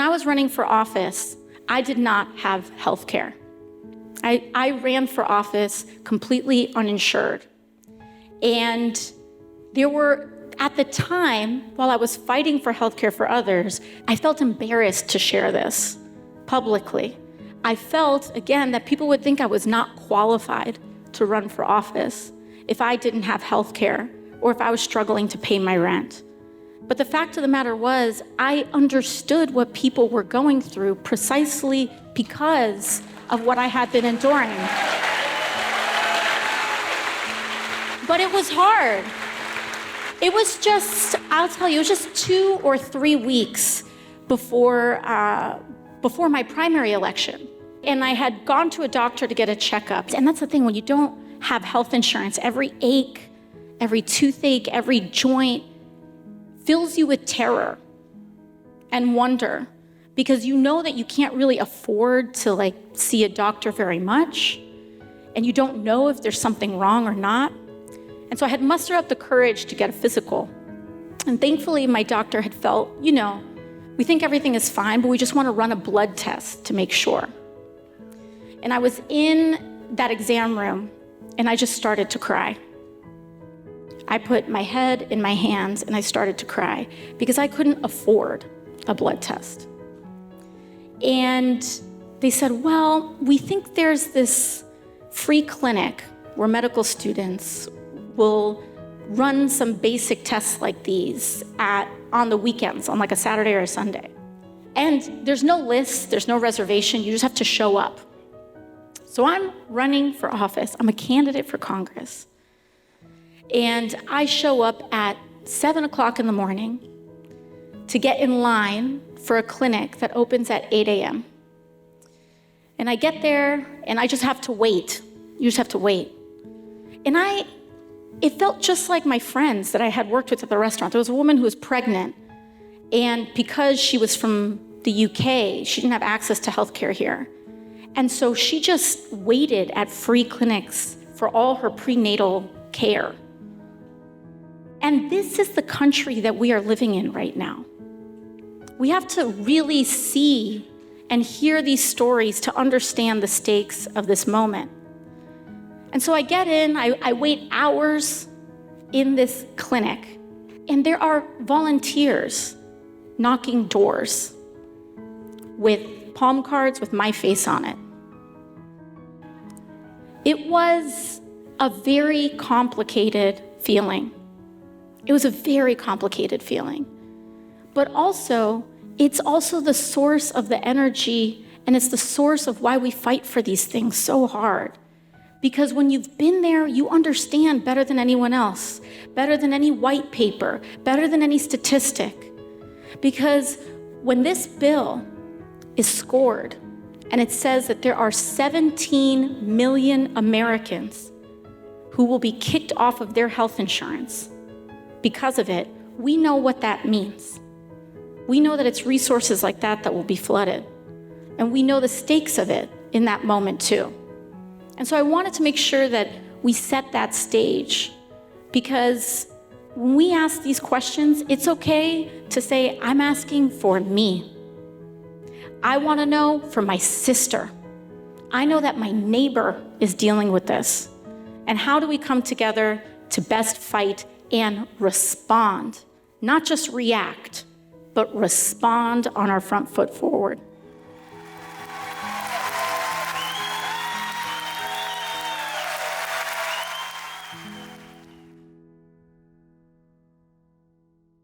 when I was running for office, I did not have health care. I ran for office completely uninsured. And there were, at the time, while I was fighting for health care for others, I felt embarrassed to share this publicly. I felt, again, that people would think I was not qualified to run for office if I didn't have health care or if I was struggling to pay my rent. But the fact of the matter was, I understood what people were going through precisely because of what I had been enduring. But it was hard. It was just, I'll tell you, it was just 2 or 3 weeks before my primary election. And I had gone to a doctor to get a checkup. And that's the thing, when you don't have health insurance, every ache, every toothache, every joint fills you with terror and wonder, because you know that you can't really afford to see a doctor very much, and you don't know if there's something wrong or not. And so I had mustered up the courage to get a physical. And thankfully, my doctor had felt, we think everything is fine, but we just want to run a blood test to make sure. And I was in that exam room, and I just started to cry. I put my head in my hands, and I started to cry because I couldn't afford a blood test. And they said, well, we think there's this free clinic where medical students will run some basic tests like these on the weekends, on a Saturday or a Sunday. And there's no list, there's no reservation, you just have to show up. So I'm running for office, I'm a candidate for Congress. And I show up at 7 o'clock in the morning to get in line for a clinic that opens at 8 a.m. And I get there, and I just have to wait. You just have to wait. And it felt just like my friends that I had worked with at the restaurant. There was a woman who was pregnant, and because she was from the UK, she didn't have access to healthcare here. And so she just waited at free clinics for all her prenatal care. And this is the country that we are living in right now. We have to really see and hear these stories to understand the stakes of this moment. And so I get in, I wait hours in this clinic, and there are volunteers knocking doors with palm cards with my face on it. It was a very complicated feeling. It was a very complicated feeling. But also, it's also the source of the energy, and it's the source of why we fight for these things so hard. Because when you've been there, you understand better than anyone else, better than any white paper, better than any statistic. Because when this bill is scored, and it says that there are 17 million Americans who will be kicked off of their health insurance because of it, we know what that means. We know that it's resources like that will be flooded. And we know the stakes of it in that moment too. And so I wanted to make sure that we set that stage, because when we ask these questions, it's okay to say, I'm asking for me. I want to know for my sister. I know that my neighbor is dealing with this. And how do we come together to best fight and respond? Not just react, but respond on our front foot forward.